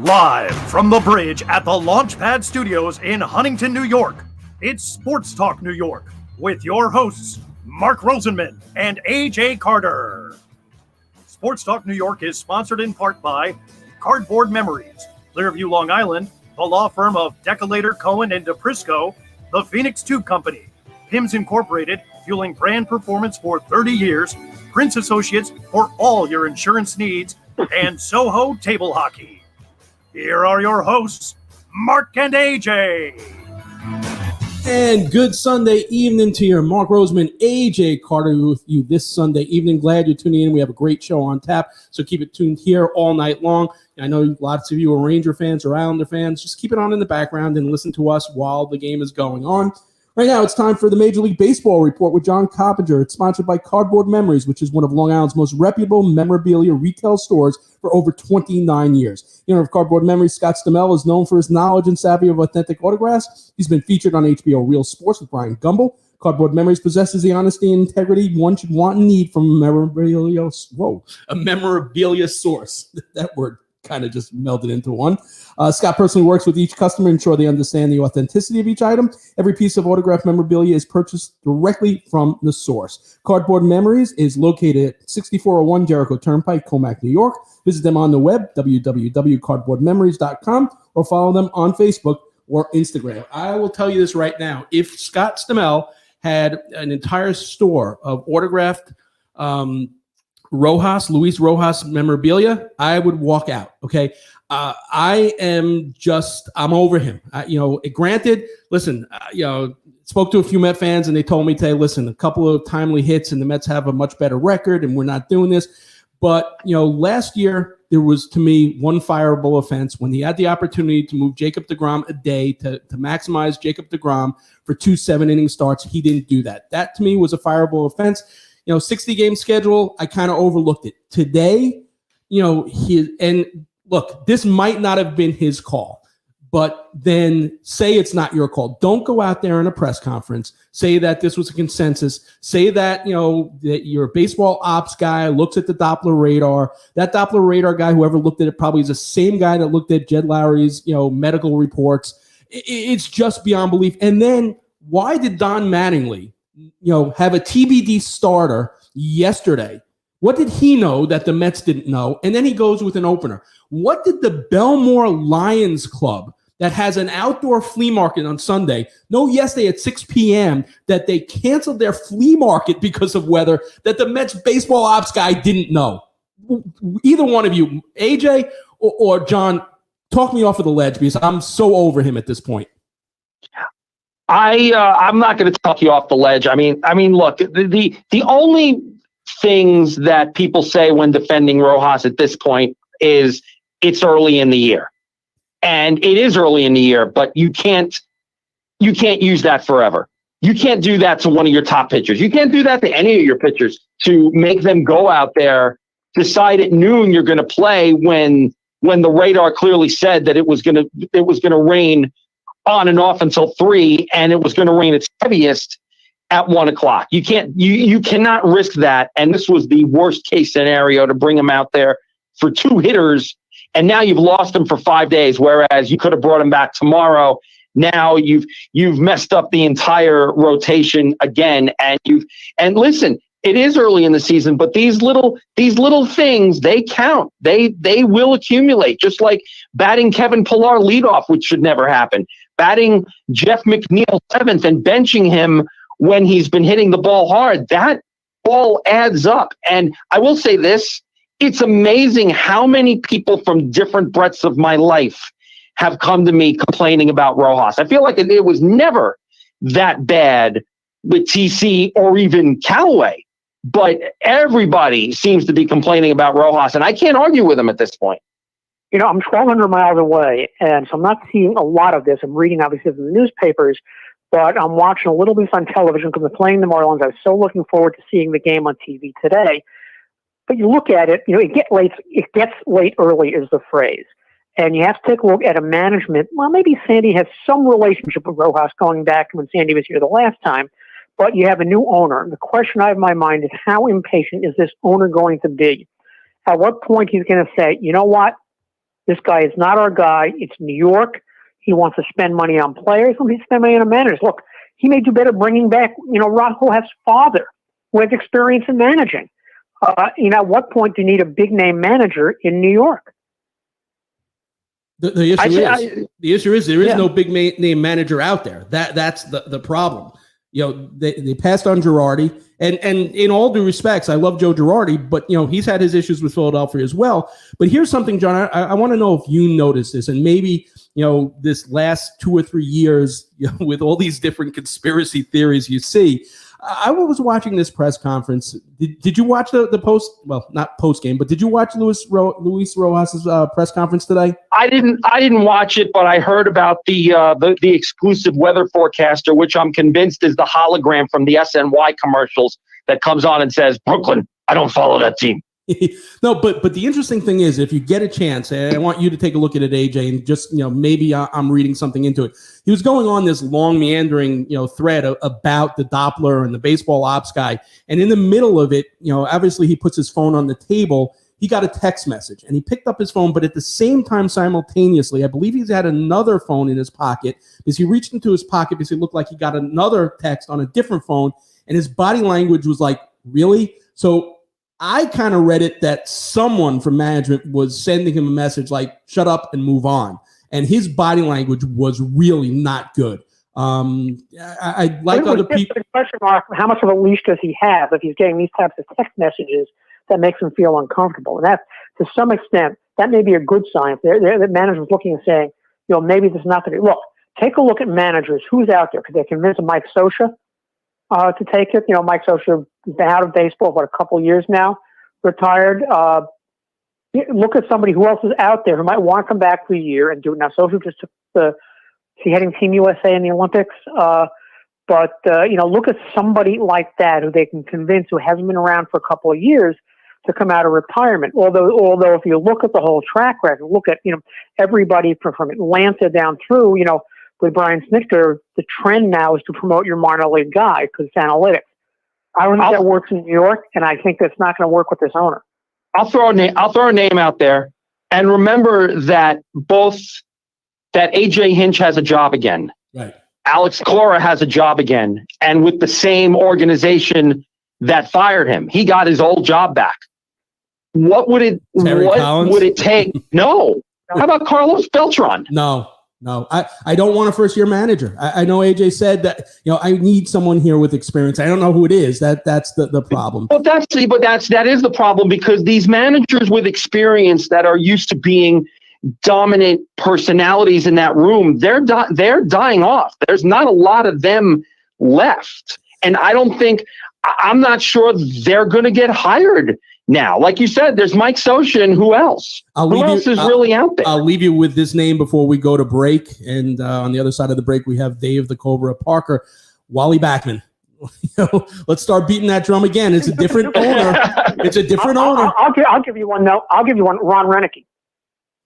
Live from the bridge at the Launchpad Studios in Huntington, New York, it's Sports Talk New York with your hosts, Mark Rosenman and AJ Carter. Sports Talk New York is sponsored in part by Cardboard Memories, Clearview, Long Island, the law firm of Decolator, Cohen, and DePrisco, the Phoenix Tube Company, PIMS Incorporated, fueling brand performance for 30 years, Prince Associates for all your insurance needs, and Soho Table Hockey. Here are your hosts, Mark and AJ. And good Sunday evening to you. Mark Roseman, AJ Carter with you this Sunday evening. Glad you're tuning in. We have a great show on tap, so keep it tuned here all night long. I know lots of you are Ranger fans or Islander fans. Just keep it on in the background and listen to us while the game is going on. Right now, it's time for the Major League Baseball Report with John Coppinger. It's sponsored by Cardboard Memories, which is one of Long Island's most reputable memorabilia retail stores for over 29 years. The owner of Cardboard Memories, Scott Stamell, is known for his knowledge and savvy of authentic autographs. He's been featured on HBO Real Sports with Brian Gumbel. Cardboard Memories possesses the honesty and integrity one should want and need from a memorabilia source. That word kind of just melded into one. Scott personally works with each customer to ensure they understand the authenticity of each item. Every piece of autographed memorabilia is purchased directly from the source. Cardboard Memories is located at 6401 Jericho Turnpike, Comac, New York. Visit them on the web, www.cardboardmemories.com, or follow them on Facebook or Instagram. I will tell you this right now. If Scott Stamell had an entire store of autographed Luis Rojas memorabilia, I would walk out. Okay. I'm over him. Granted, listen, spoke to a few Met fans and they told me today, listen, a couple of timely hits and the Mets have a much better record and we're not doing this. But, last year there was, to me, one fireable offense when he had the opportunity to move Jacob deGrom a day to maximize Jacob deGrom for 2 7-inning starts. He didn't do that. That, to me, was a fireable offense. 60-game schedule, I kind of overlooked it. Today, look, this might not have been his call, but then say it's not your call. Don't go out there in a press conference, say that this was a consensus, say that, that you're a baseball ops guy, looks at the Doppler radar. That Doppler radar guy, whoever looked at it, probably is the same guy that looked at Jed Lowry's, medical reports. It's just beyond belief. And then why did Don Mattingly, have a TBD starter yesterday? What did he know that the Mets didn't know? And then he goes with an opener. What did the Belmore Lions Club that has an outdoor flea market on Sunday know yesterday at 6 p.m. that they canceled their flea market because of weather that the Mets baseball ops guy didn't know? Either one of you, AJ or John, talk me off of the ledge because I'm so over him at this point. I'm not going to talk you off the ledge. I mean, look, the only things that people say when defending Rojas at this point is it's early in the year, and it is early in the year. But you can't use that forever. You can't do that to one of your top pitchers. You can't do that to any of your pitchers to make them go out there, decide at noon you're going to play when the radar clearly said that it was going to rain on and off until 3, and it was going to rain its heaviest at 1 o'clock. You cannot risk that. And this was the worst case scenario to bring him out there for 2 hitters. And now you've lost him for 5 days, whereas you could have brought him back tomorrow. Now you've messed up the entire rotation again. And listen, it is early in the season, but these little things, they count. They will accumulate, just like batting Kevin Pillar leadoff, which should never happen. Batting Jeff McNeil 7th and benching him when he's been hitting the ball hard, that all adds up. And I will say this, it's amazing how many people from different breadths of my life have come to me complaining about Rojas. I feel like it was never that bad with TC or even Callaway, but everybody seems to be complaining about Rojas, and I can't argue with him at this point. I'm 1,200 miles away, and so I'm not seeing a lot of this. I'm reading, obviously, in the newspapers, but I'm watching a little bit on television because they're playing the Marlins. I was so looking forward to seeing the game on TV today. But you look at it, it gets late early is the phrase. And you have to take a look at a management. Well, maybe Sandy has some relationship with Rojas going back when Sandy was here the last time, but you have a new owner. And the question I have in my mind is, how impatient is this owner going to be? At what point he's going to say, you know what? This guy is not our guy. It's New York. He wants to spend money on players. He wants to spend money on managers. Look, he may do better bringing back, Rod Hoheff's father, who has experience in managing. At what point do you need a big-name manager in New York? The issue is there is no big name manager out there. That's the problem. They passed on Girardi, and in all due respects, I love Joe Girardi, but he's had his issues with Philadelphia as well. But here's something, John. I want to know if you noticed this, and maybe this last 2 or 3 years, with all these different conspiracy theories you see. I was watching this press conference. Did you watch the post? Well, not post game, but did you watch Luis Rojas's press conference today? I didn't watch it, but I heard about the exclusive weather forecaster, which I'm convinced is the hologram from the SNY commercials that comes on and says, "Brooklyn, I don't follow that team." No, but the interesting thing is, if you get a chance, and I want you to take a look at it, AJ, and just maybe I'm reading something into it. He was going on this long meandering thread about the Doppler and the baseball ops guy, and in the middle of it, obviously he puts his phone on the table. He got a text message, and he picked up his phone, but at the same time, simultaneously, I believe he's had another phone in his pocket because he reached into his pocket because it looked like he got another text on a different phone, and his body language was like, "Really?" So I kind of read it that someone from management was sending him a message like, "Shut up and move on." And his body language was really not good. I like other people. The question mark: how much of a leash does he have if he's getting these types of text messages that makes him feel uncomfortable? And that, to some extent, that may be a good sign. The manager's looking and saying, maybe this is not the good. Look, take a look at managers. Who's out there? Could they convince Mike Scioscia to take it? Mike Scioscia has been out of baseball for a couple of years now, retired. Look at somebody who else is out there who might want to come back for a year and do it. Now, Scioscia just took the heading Team USA in the Olympics. But look at somebody like that who they can convince, who hasn't been around for a couple of years, to come out of retirement. Although if you look at the whole track record, look at everybody from Atlanta down through, with Brian Snitker, the trend now is to promote your minor league guy because it's analytics. I don't think that works in New York, and I think that's not going to work with this owner. I'll throw a name out there, and remember that AJ Hinch has a job again. Right. Alex Cora has a job again, and with the same organization that fired him, he got his old job back. What would it take? No. How about Carlos Beltran? No. I don't want a first-year manager. I know AJ said that, I need someone here with experience. I don't know who it is. That's the problem. Well, that is the problem, because these managers with experience that are used to being dominant personalities in that room, they're dying off. There's not a lot of them left. And I'm not sure they're going to get hired now. Like you said, there's Mike Scioscia, and who else? Who else is really out there? I'll leave you with this name before we go to break. And on the other side of the break, we have Dave the Cobra Parker, Wally Backman. Let's start beating that drum again. It's a different owner. It's a different owner. I'll give you one. No, I'll give you one. Ron Renicky.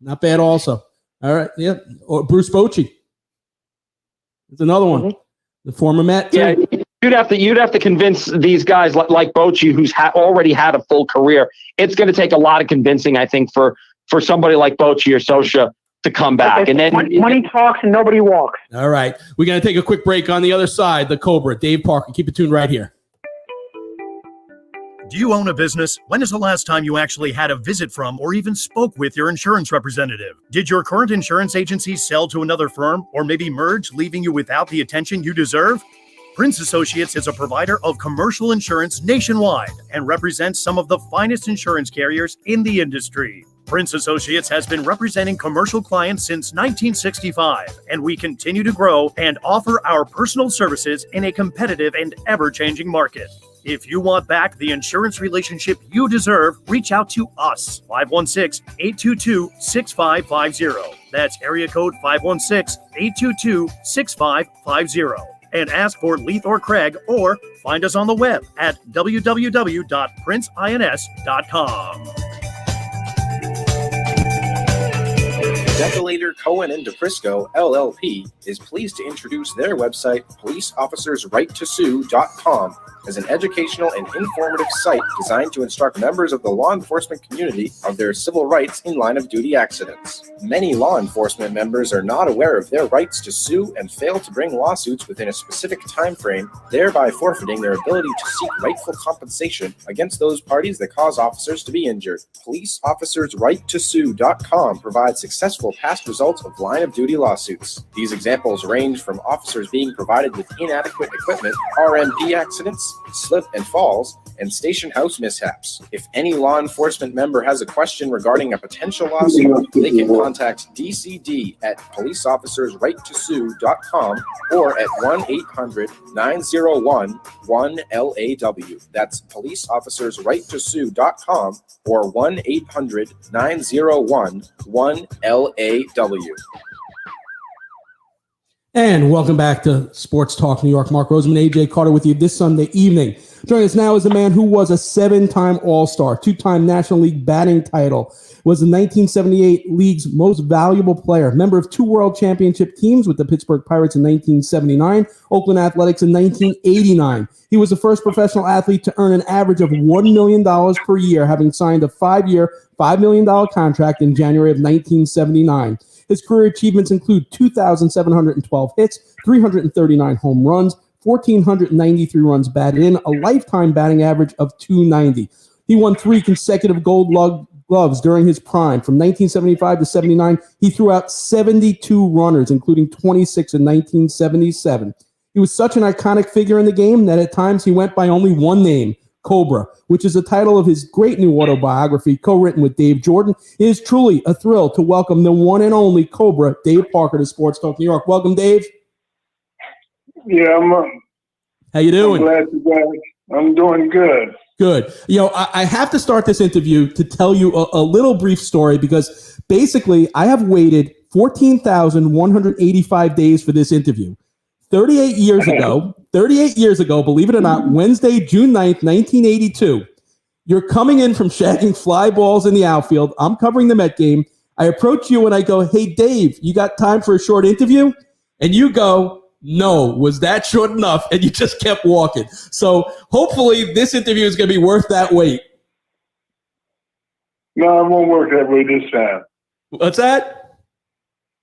Not bad also. All right. Yeah. Or Bruce Bochy. It's another one. Mm-hmm. The former Met. Too. Yeah. You'd have to convince these guys like Bochy, who's already had a full career. It's going to take a lot of convincing, I think, for somebody like Bochy or Scioscia to come back. Okay, and then money talks and nobody walks. All right. We're going to take a quick break. On the other side, the Cobra, Dave Parker. Keep it tuned right here. Do you own a business? When is the last time you actually had a visit from or even spoke with your insurance representative? Did your current insurance agency sell to another firm or maybe merge, leaving you without the attention you deserve? Prince Associates is a provider of commercial insurance nationwide and represents some of the finest insurance carriers in the industry. Prince Associates has been representing commercial clients since 1965, and we continue to grow and offer our personal services in a competitive and ever-changing market. If you want back the insurance relationship you deserve, reach out to us, 516-822-6550. That's area code 516-822-6550. And ask for Leith or Craig, or find us on the web at www.princeins.com. Decolator Cohen and DeFrisco, LLP, is pleased to introduce their website, policeofficersrighttosue.com, as an educational and informative site designed to instruct members of the law enforcement community of their civil rights in line-of-duty accidents. Many law enforcement members are not aware of their rights to sue and fail to bring lawsuits within a specific time frame, thereby forfeiting their ability to seek rightful compensation against those parties that cause officers to be injured. PoliceofficersRightToSue.com provides successful past results of line-of-duty lawsuits. These examples range from officers being provided with inadequate equipment, RMP accidents, slip and falls, and station house mishaps. If any law enforcement member has a question regarding a potential lawsuit, they can contact DCD at policeofficersrighttosue.com or at 1-800-901-1LAW. That's policeofficersrighttosue.com or 1-800-901-1LAW. And welcome back to Sports Talk New York. Mark Roseman, AJ Carter with you this Sunday evening. Joining us now is a man who was a 7-time All-Star, 2-time National League batting title, was the 1978 League's most valuable player, member of 2 World Championship teams with the Pittsburgh Pirates in 1979, Oakland Athletics in 1989. He was the first professional athlete to earn an average of $1 million per year, having signed a 5-year, $5 million contract in January of 1979. His career achievements include 2,712 hits, 339 home runs, 1,493 runs batted in, a lifetime batting average of .290. He won 3 consecutive Gold Gloves during his prime. From 1975 to 79, he threw out 72 runners, including 26 in 1977. He was such an iconic figure in the game that at times he went by only one name, Cobra, which is the title of his great new autobiography, co-written with Dave Jordan. It is truly a thrill to welcome the one and only Cobra, Dave Parker, to Sports Talk New York. Welcome, Dave. Yeah, How you doing? I'm glad to be back. I'm doing good. Good. You know, I have to start this interview to tell you a little brief story because basically I have waited 14,185 days for this interview. 38 years ago, believe it or not, Wednesday, June 9th, 1982, you're coming in from shagging fly balls in the outfield. I'm covering the Met game. I approach you and I go, "Hey, Dave, you got time for a short interview?" And you go, "No, was that short enough?" And you just kept walking. So hopefully this interview is going to be worth that wait. No, it won't work that way this time. What's that?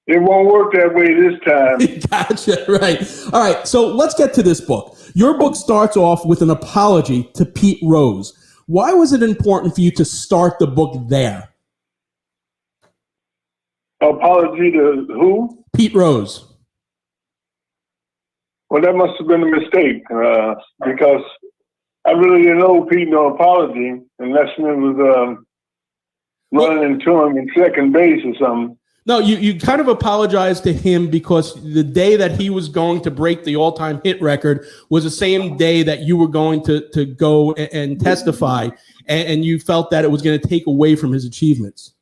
It won't work that way this time. Gotcha, right. All right, so let's get to this book. Your book starts off with an apology to Pete Rose. Why was it important for you to start the book there? Apology to who? Pete Rose. Well, that must have been a mistake because I really didn't owe Pete no apology unless it was running into him in second base or something. No, you kind of apologized to him because the day that he was going to break the all-time hit record was the same day that you were going to go and testify, and you felt that it was going to take away from his achievements.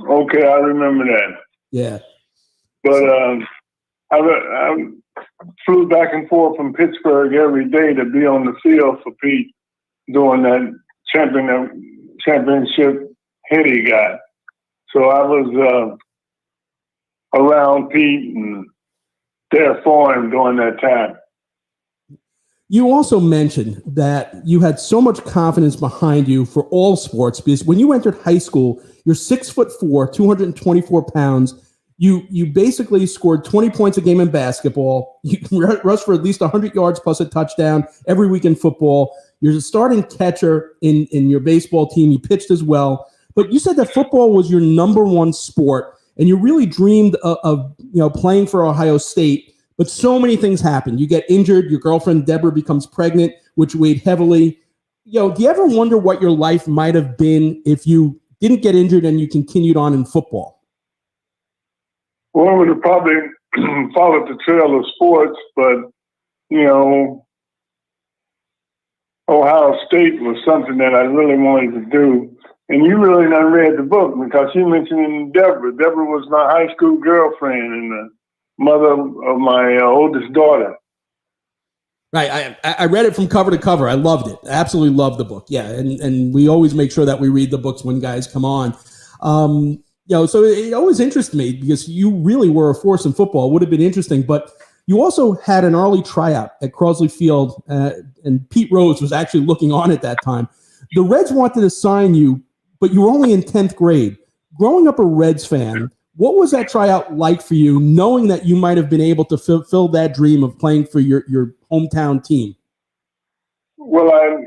Okay, I remember that. Yeah. But I flew back and forth from Pittsburgh every day to be on the field for Pete doing that championship hit he got. So I was around Pete and there for him during that time. You also mentioned that you had so much confidence behind you for all sports because when you entered high school, you're 6'4", 224 pounds. You basically scored 20 points a game in basketball. You rushed for at least 100 yards plus a touchdown every week in football. You're the starting catcher in your baseball team. You pitched as well. But you said that football was your number one sport, and you really dreamed of playing for Ohio State. But so many things happen. You get injured. Your girlfriend Deborah becomes pregnant, which weighed heavily. Do you ever wonder what your life might have been if you didn't get injured and you continued on in football? Well, I would have probably followed the trail of sports, but Ohio State was something that I really wanted to do. And you really not read the book because you mentioned Deborah. Deborah was my high school girlfriend and the mother of my oldest daughter. Right. I read it from cover to cover. I loved it. I absolutely loved the book. Yeah. And we always make sure that we read the books when guys come on. So it always interested me because you really were a force in football. It would have been interesting, but you also had an early tryout at Crosley Field, and Pete Rose was actually looking on at that time. The Reds wanted to sign you, but you were only in 10th grade. Growing up a Reds fan, what was that tryout like for you, knowing that you might have been able to fulfill that dream of playing for your hometown team? Well,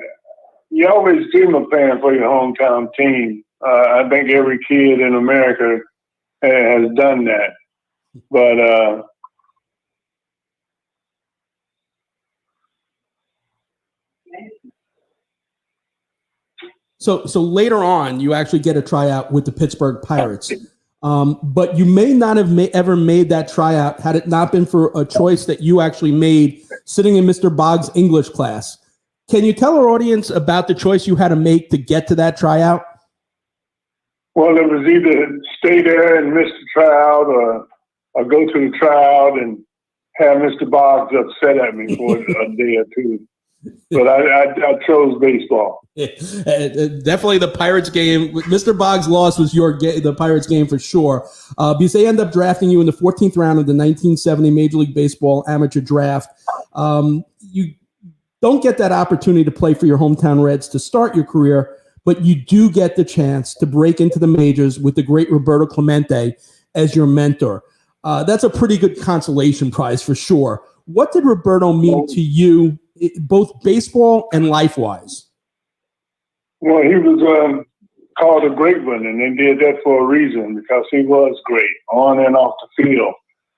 you always dream of playing for your hometown team. I think every kid in America has done that. But So later on, you actually get a tryout with the Pittsburgh Pirates. But you may not have ever made that tryout had it not been for a choice that you actually made sitting in Mr. Boggs' English class. Can you tell our audience about the choice you had to make to get to that tryout? Well, it was either stay there and miss the tryout or go to the tryout and have Mr. Boggs upset at me for a day or two. But I chose baseball. Definitely the Pirates game. Mr. Boggs' loss was the Pirates game for sure. Because they end up drafting you in the 14th round of the 1970 Major League Baseball amateur draft. You don't get that opportunity to play for your hometown Reds to start your career, but you do get the chance to break into the majors with the great Roberto Clemente as your mentor. That's a pretty good consolation prize for sure. What did Roberto mean to you, both baseball and life-wise? Well, he was called a great one, and they did that for a reason, because he was great on and off the field.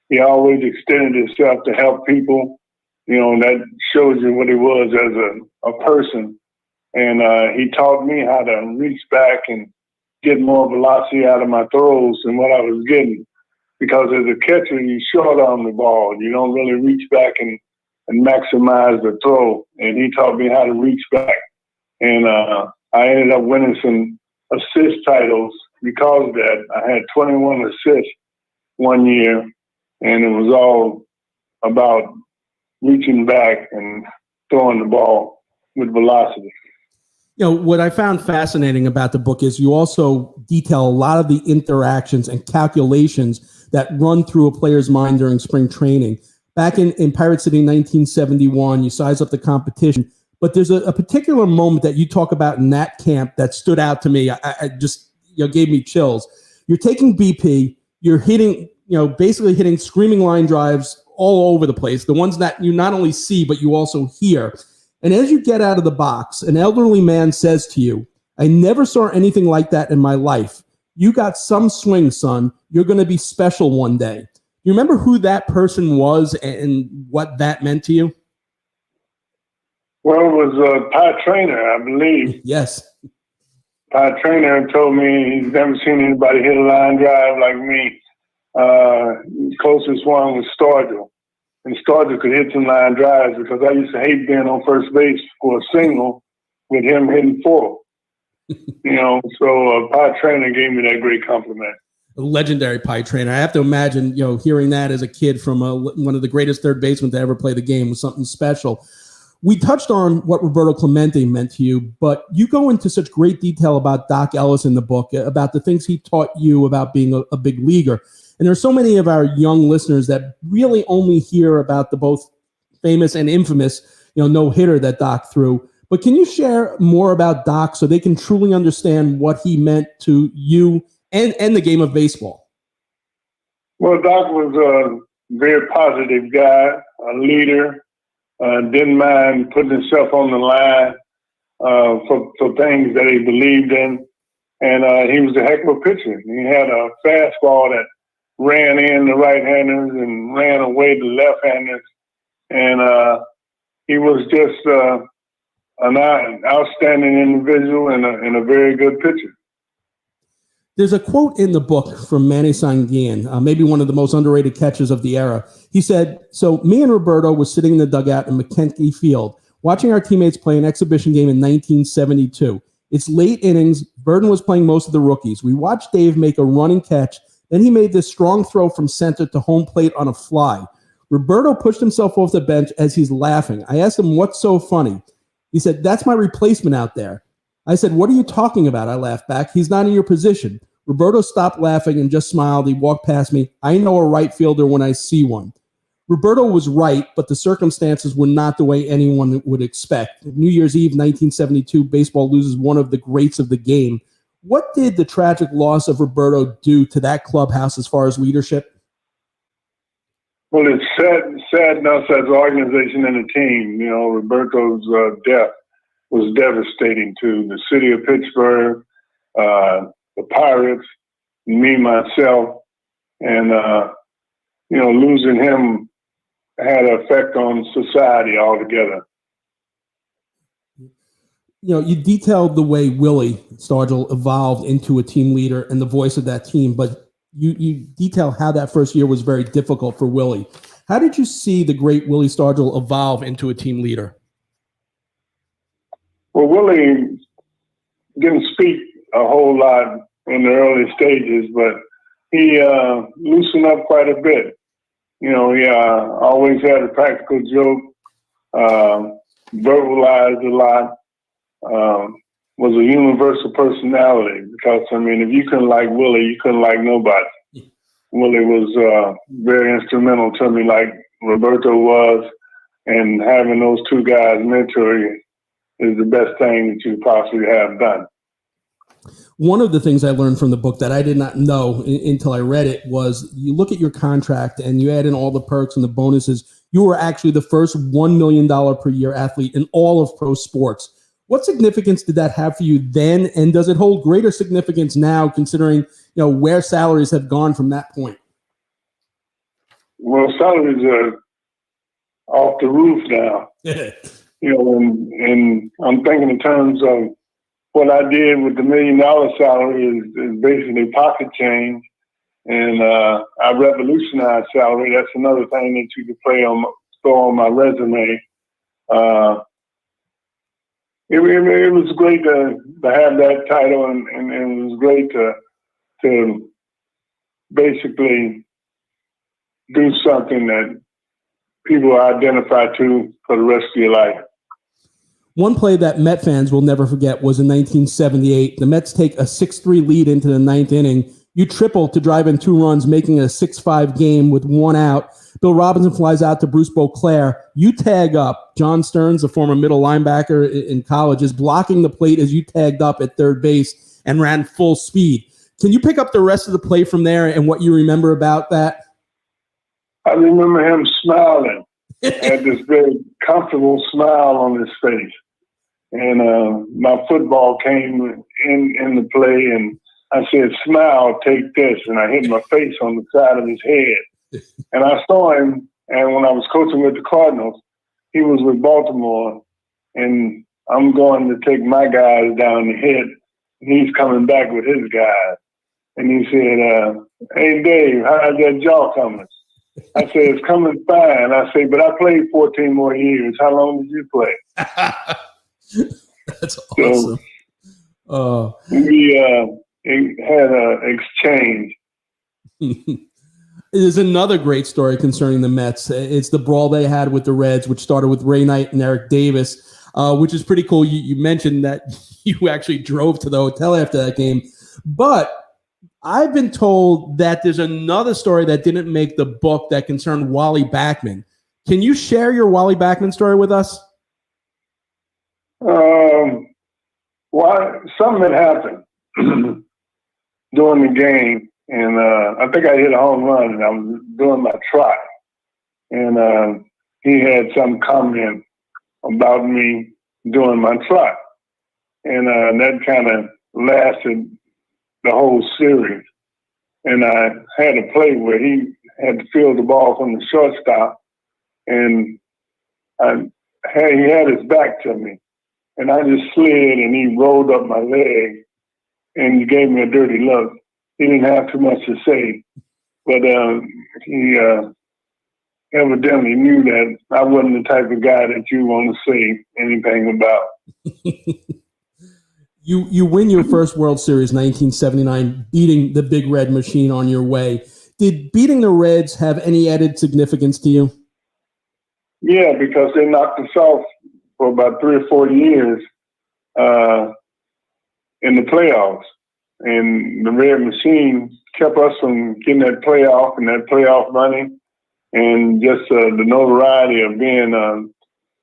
He always extended himself to help people. And that shows you what he was as a person. And he taught me how to reach back and get more velocity out of my throws than what I was getting. Because as a catcher, you short arm the ball. You don't really reach back and maximize the throw. And he taught me how to reach back. And I ended up winning some assist titles because of that. I had 21 assists one year, and it was all about reaching back and throwing the ball with velocity. What I found fascinating about the book is you also detail a lot of the interactions and calculations that run through a player's mind during spring training. Back in Pirate City in 1971, you size up the competition, but there's a particular moment that you talk about in that camp that stood out to me. I just gave me chills. You're taking BP, you're hitting, basically hitting screaming line drives all over the place, the ones that you not only see, but you also hear. And as you get out of the box, an elderly man says to you, "I never saw anything like that in my life. You got some swing, son. You're going to be special one day." You remember who that person was and what that meant to you? Well, it was Pat Trainer, I believe. Yes. Pat Trainer told me he's never seen anybody hit a line drive like me. The closest one was Stargell. And Stargell could hit some line drives because I used to hate being on first base for a single with him hitting four. So Pat Trainer gave me that great compliment. A legendary Pie Trainer. I have to imagine, hearing that as a kid from one of the greatest third basemen to ever play the game was something special. We touched on what Roberto Clemente meant to you, but you go into such great detail about Doc Ellis in the book, about the things he taught you about being a big leaguer. And there's so many of our young listeners that really only hear about the both famous and infamous, no-hitter that Doc threw. But can you share more about Doc so they can truly understand what he meant to you and the game of baseball? Well, Doc was a very positive guy, a leader, didn't mind putting himself on the line for things that he believed in. And he was a heck of a pitcher. He had a fastball that ran in the right-handers and ran away the left-handers. And he was just an outstanding individual and a very good pitcher. There's a quote in the book from Manny Sanguin, maybe one of the most underrated catchers of the era. He said, "So me and Roberto were sitting in the dugout in McKenty Field, watching our teammates play an exhibition game in 1972. It's late innings. Burden was playing most of the rookies. We watched Dave make a running catch. Then he made this strong throw from center to home plate on a fly. Roberto pushed himself off the bench as he's laughing. I asked him, 'What's so funny?' He said, 'That's my replacement out there.' I said, 'What are you talking about?' I laughed back. 'He's not in your position. Roberto stopped laughing and just smiled. He walked past me. I know a right fielder when I see one. Roberto was right, but the circumstances were not the way anyone would expect. New Year's Eve, 1972, baseball loses one of the greats of the game. What did the tragic loss of Roberto do to that clubhouse as far as leadership? Well, it's saddened us as an organization and a team. You know, Roberto's death was devastating to the city of Pittsburgh, the Pirates, me, myself, and, you know, losing him had an effect on society altogether. You know, you detailed the way Willie Stargell evolved into a team leader and the voice of that team, but you detail how that first year was very difficult for Willie. How did you see the great Willie Stargell evolve into a team leader? Well, Willie didn't speak a whole lot in the early stages, but he loosened up quite a bit. You know, he always had a practical joke, verbalized a lot, was a universal personality because, I mean, if you couldn't like Willie, you couldn't like nobody. Willie was very instrumental to me like Roberto was, and having those two guys mentor you is the best thing that you possibly have done. One of the things I learned from the book that I did not know until I read it was you look at your contract and you add in all the perks and the bonuses. You were actually the first $1 million per year athlete in all of pro sports. What significance did that have for you then? And does it hold greater significance now considering, you know, where salaries have gone from that point? Well, salaries are off the roof now. You know, and I'm thinking in terms of what I did with the $1 million salary is basically pocket change, and I revolutionized salary. That's another thing that you could throw on my resume. It was great to have that title, and it was great to basically do something that people identify to for the rest of your life. One play that Met fans will never forget was in 1978. The Mets take a 6-3 lead into the ninth inning. You triple to drive in 2 runs, making it a 6-5 game with 1 out. Bill Robinson flies out to Bruce Beauclair. You tag up. John Stearns, a former middle linebacker in college, is blocking the plate as you tagged up at third base and ran full speed. Can you pick up the rest of the play from there and what you remember about that? I remember him smiling, had this very comfortable smile on his face. And my football came in the play, and I said, "Smile, take this." And I hit my face on the side of his head. And I saw him, and when I was coaching with the Cardinals, he was with Baltimore, and I'm going to take my guys down the hit. He's coming back with his guys. And he said, "Hey, Dave, how's that jaw coming?" I said, "It's coming fine." I said, "But I played 14 more years. How long did you play?" That's awesome. We had an exchange. There's another great story concerning the Mets. It's the brawl they had with the Reds, which started with Ray Knight and Eric Davis, which is pretty cool. You mentioned that you actually drove to the hotel after that game. But I've been told that there's another story that didn't make the book that concerned Wally Backman. Can you share your Wally Backman story with us? Well, something had happened during the game, and I think I hit a home run, and I was doing my trot, and he had some comment about me doing my trot, and that kind of lasted the whole series. And I had a play where he had to field the ball from the shortstop, and he had his back to me. And I just slid, and he rolled up my leg, and he gave me a dirty look. He didn't have too much to say, but he evidently knew that I wasn't the type of guy that you want to say anything about. You win your first World Series, 1979, beating the Big Red Machine on your way. Did beating the Reds have any added significance to you? Yeah, because they knocked us off for about 3 or 4 years in the playoffs. and the Red Machine kept us from getting that playoff and that playoff money, and just the notoriety of being the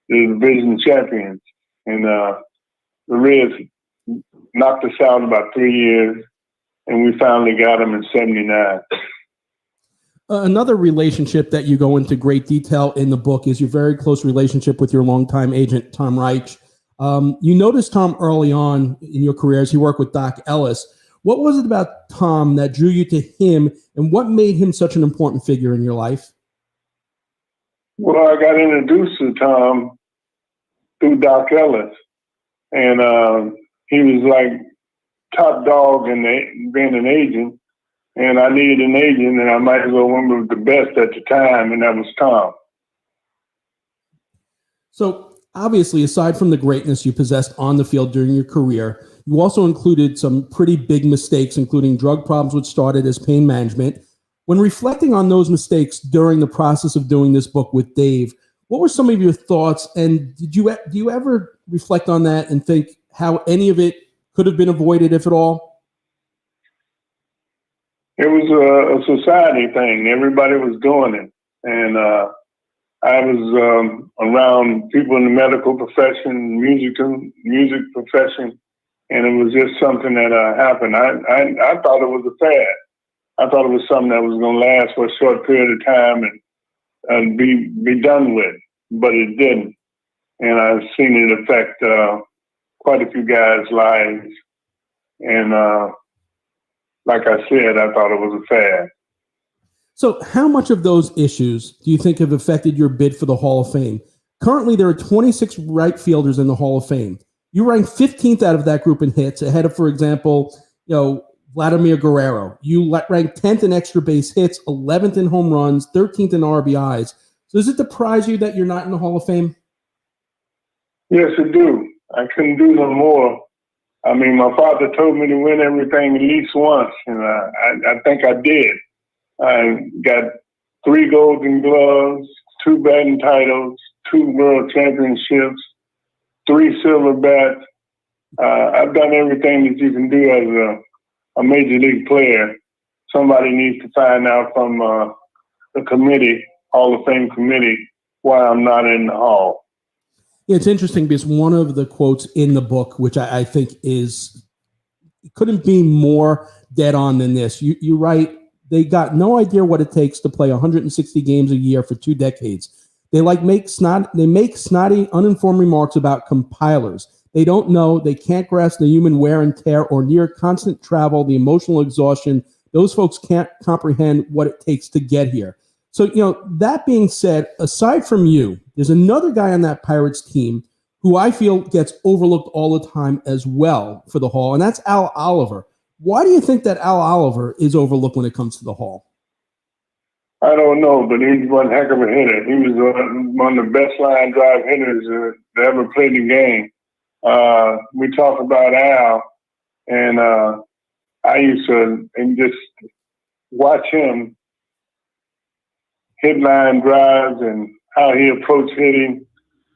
division champions. And the Reds knocked us out about 3 years, and we finally got them in '79. Another relationship that you go into great detail in the book is your very close relationship with your longtime agent, Tom Reich. You noticed Tom early on in your career as he worked with Doc Ellis. What was it about Tom that drew you to him, and what made him such an important figure in your life? Well, I got introduced to Tom through Doc Ellis, and he was like top dog in being an agent, and I needed an agent, and I might as well went with the best at the time, and that was Tom. So obviously, aside from the greatness you possessed on the field during your career, you also included some pretty big mistakes, including drug problems, which started as pain management. When reflecting on those mistakes during the process of doing this book with Dave, what were some of your thoughts? And do you ever reflect on that and think how any of it could have been avoided, if at all? It was a society thing. Everybody was doing it. And I was around people in the medical profession, music profession, and it was just something that happened. I thought it was a fad. I thought it was something that was going to last for a short period of time and be done with, but it didn't. And I've seen it affect quite a few guys' lives. And like I said, I thought it was a fad. So how much of those issues do you think have affected your bid for the Hall of Fame? Currently, there are 26 right fielders in the Hall of Fame. You rank 15th out of that group in hits, ahead of, for example, Vladimir Guerrero. You rank 10th in extra base hits, 11th in home runs, 13th in RBIs. So does it surprise you that you're not in the Hall of Fame? Yes, it do. I couldn't do no more. I mean, my father told me to win everything at least once, and I think I did. I got 3 Golden Gloves, 2 batting titles, 2 World Championships, 3 silver bats. I've done everything that you can do as a major league player. Somebody needs to find out from the committee, Hall of Fame committee, why I'm not in the Hall. It's interesting because one of the quotes in the book, which I think couldn't be more dead on than this. You write, they got no idea what it takes to play 160 games a year for 2 decades. They make snotty, uninformed remarks about compilers. They don't know, they can't grasp the human wear and tear or near constant travel, the emotional exhaustion. Those folks can't comprehend what it takes to get here. So, that being said, aside from you, there's another guy on that Pirates team who I feel gets overlooked all the time as well for the Hall, and that's Al Oliver. Why do you think that Al Oliver is overlooked when it comes to the Hall? I don't know, but he's one heck of a hitter. He was one of the best line drive hitters that ever played the game. We talk about Al, and I used to just watch him hit line drives and how he approached hitting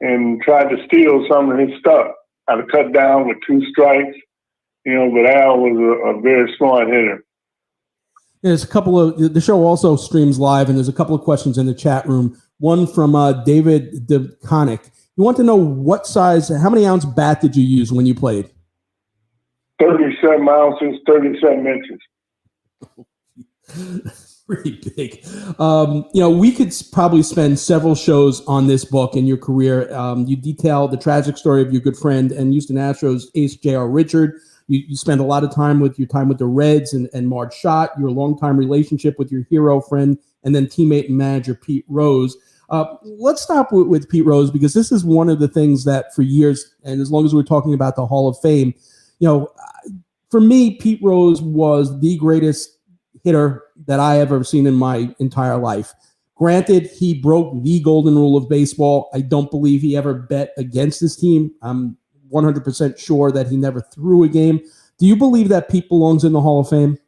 and tried to steal some of his stuff. How to cut down with 2 strikes, but Al was a very smart hitter. There's a couple of, the show also streams live, and there's a couple of questions in the chat room. One from David DeConick. You want to know how many ounce bat did you use when you played? 37 ounces, 37 inches. Pretty big. We could probably spend several shows on this book in your career. You detail the tragic story of your good friend and Houston Astros ace J.R. Richard. You spend a lot of time with the Reds and Marge Schott, your longtime relationship with your hero friend and then teammate and manager Pete Rose. Let's stop with Pete Rose, because this is one of the things that for years, and as long as we're talking about the Hall of Fame, for me, Pete Rose was the greatest hitter that I ever seen in my entire life. Granted, he broke the golden rule of baseball. I don't believe he ever bet against his team. I'm 100% sure that he never threw a game. Do you believe that Pete belongs in the Hall of Fame?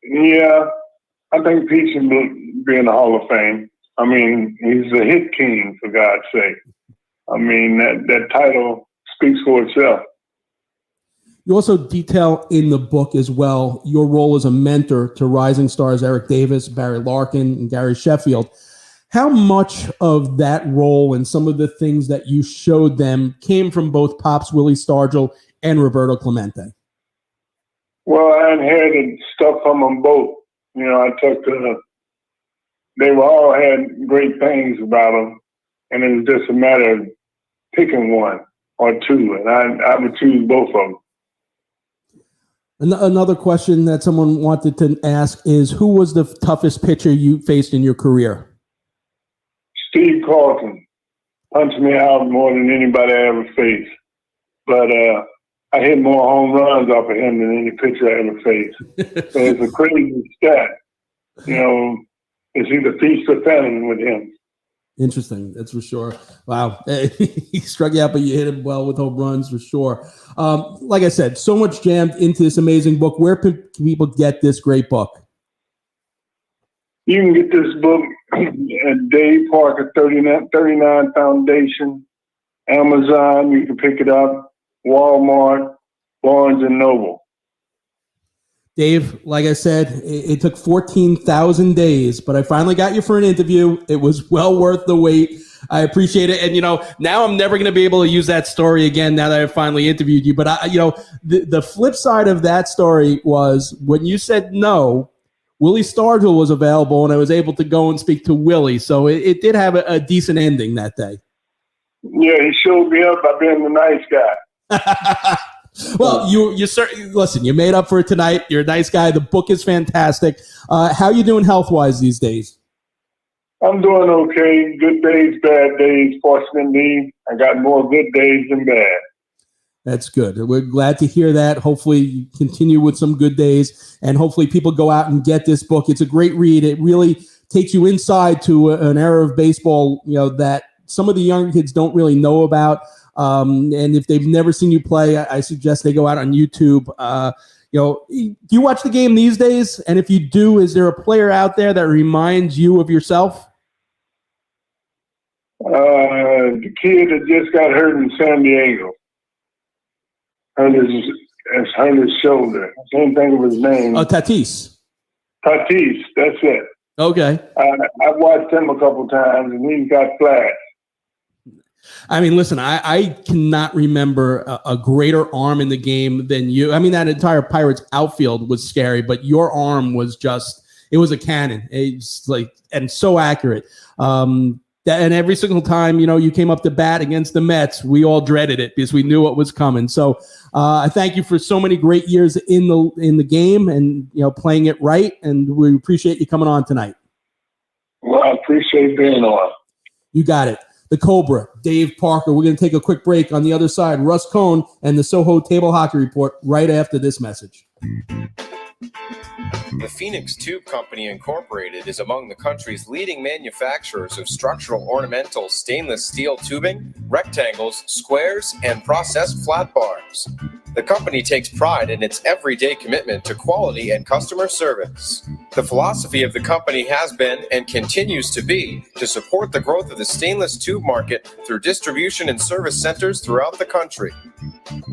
Yeah, I think Pete should be in the Hall of Fame. I mean, he's a hit king, for God's sake. I mean, that title speaks for itself. You also detail in the book as well your role as a mentor to rising stars Eric Davis, Barry Larkin, and Gary Sheffield. How much of that role and some of the things that you showed them came from both Pops Willie Stargell and Roberto Clemente? Well, I inherited stuff from them both. You know, they all had great things about them, and it was just a matter of picking one or two, and I would choose both of them. Another question that someone wanted to ask is, who was the toughest pitcher you faced in your career? Steve Carlton punched me out more than anybody I ever faced. But I hit more home runs off of him than any pitcher I ever faced. So it's a crazy stat. You know, it's either feast or famine with him. Interesting, that's for sure. Wow, he struck you out, but you hit him well with home runs for sure. Like I said, so much jammed into this amazing book. Where can people get this great book? You can get this book at Dave Parker 39 Foundation, Amazon. You can pick it up, Walmart, Barnes and Noble. Dave, like I said, it took 14,000 days, but I finally got you for an interview. It was well worth the wait. I appreciate it. And, you know, now I'm never going to be able to use that story again now that I finally interviewed you. But, the flip side of that story was when you said no, Willie Stargell was available, and I was able to go and speak to Willie. So it did have a decent ending that day. Yeah, he showed me up by being the nice guy. Well, you certainly listen. You made up for it tonight. You're a nice guy. The book is fantastic. How you doing health-wise these days? I'm doing okay. Good days, bad days. Fortunately, I got more good days than bad. That's good. We're glad to hear that. Hopefully, you continue with some good days, and hopefully, people go out and get this book. It's a great read. It really takes you inside to an era of baseball, that some of the younger kids don't really know about. And if they've never seen you play, I suggest they go out on YouTube. Do you watch the game these days? And if you do, is there a player out there that reminds you of yourself? The kid that just got hurt in San Diego. Hurt his shoulder. I can't think of his name. Tatis. Tatis, that's it. Okay. I've watched him a couple times, and he's got flash. I mean, listen, I cannot remember a greater arm in the game than you. I mean, that entire Pirates outfield was scary, but your arm was it was a cannon. It's and so accurate. And every single time, you came up to bat against the Mets, we all dreaded it because we knew what was coming. So I thank you for so many great years in the game and, playing it right. And we appreciate you coming on tonight. Well, I appreciate being on. You got it. The Cobra, Dave Parker. We're going to take a quick break. On the other side, Russ Cohn and the Soho Table Hockey Report right after this message. The Phoenix Tube Company Incorporated is among the country's leading manufacturers of structural ornamental stainless steel tubing, rectangles, squares, and processed flat bars. The company takes pride in its everyday commitment to quality and customer service. The philosophy of the company has been and continues to be to support the growth of the stainless tube market through distribution and service centers throughout the country.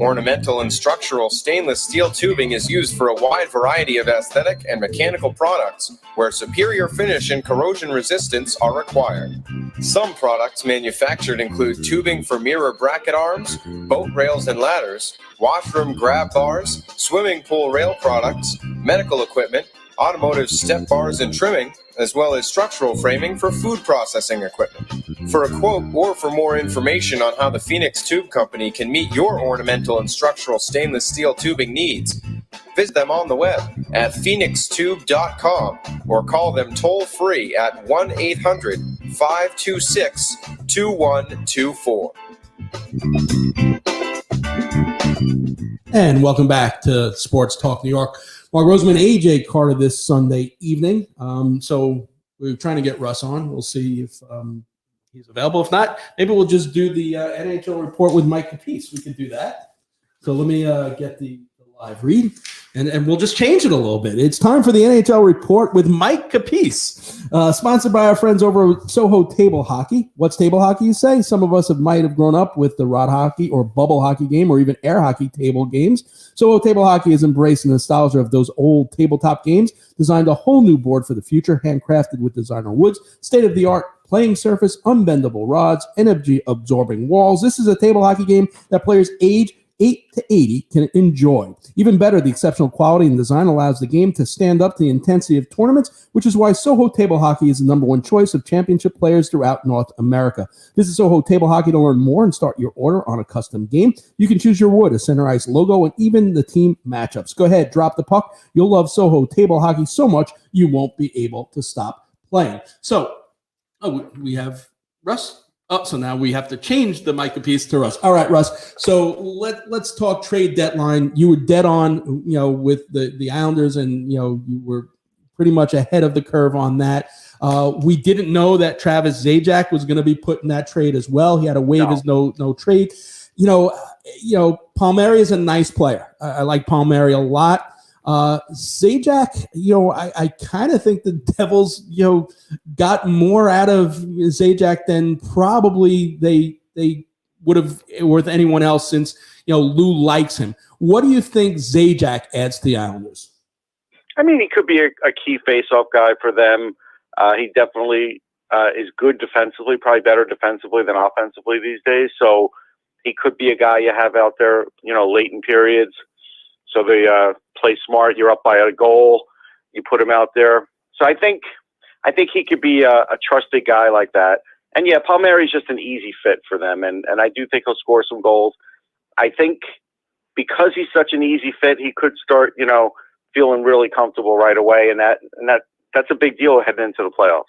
Ornamental and structural stainless steel tubing is used for a wide variety of aesthetic and mechanical products where superior finish and corrosion resistance are required. Some products manufactured include tubing for mirror bracket arms, boat rails and ladders, washroom grab bars, swimming pool rail products, medical equipment, automotive step bars and trimming, as well as structural framing for food processing equipment. For a quote or for more information on how the Phoenix Tube Company can meet your ornamental and structural stainless steel tubing needs, visit them on the web at phoenixtube.com or call them toll-free at 1-800-526-2124. And welcome back to Sports Talk New York. Mark Roseman, AJ Carter this Sunday evening. So we're trying to get Russ on. We'll see if he's available. If not, maybe we'll just do the NHL report with Mike Capece. We could do that. So let me get the live read. And we'll just change it a little bit. It's time for the NHL Report with Mike Capice, sponsored by our friends over at Soho Table Hockey. What's table hockey, you say? Some of us might have grown up with the rod hockey or bubble hockey game or even air hockey table games. Soho Table Hockey has embraced the nostalgia of those old tabletop games, designed a whole new board for the future, handcrafted with designer woods, state-of-the-art playing surface, unbendable rods, energy-absorbing walls. This is a table hockey game that players age 8 to 80 can enjoy. Even better, the exceptional quality and design allows the game to stand up to the intensity of tournaments, which is why Soho Table Hockey is the #1 choice of championship players throughout North America. Visit Soho Table Hockey to learn more and start your order on a custom game. You can choose your wood, a center ice logo, and even the team matchups. Go ahead, drop the puck. You'll love Soho Table Hockey so much you won't be able to stop playing. So, we have Russ. Oh, so now we have to change the mic piece to Russ. All right, Russ. So let's talk trade deadline. You were dead on, with the Islanders, and you were pretty much ahead of the curve on that. We didn't know that Travis Zajac was going to be put in that trade as well. He had to waive his no trade. Palmieri is a nice player. I like Palmieri a lot. Zajac, I kind of think the Devils, got more out of Zajac than probably they would have with anyone else, since, Lou likes him. What do you think Zajac adds to the Islanders? I mean, he could be a key face-off guy for them. He definitely is good defensively, probably better defensively than offensively these days. So he could be a guy you have out there, late in periods. So they play smart. You're up by a goal. You put him out there. So I think he could be a trusted guy like that. And yeah, Palmieri's just an easy fit for them. And I do think he'll score some goals. I think because he's such an easy fit, he could start, feeling really comfortable right away. And that's a big deal heading into the playoffs.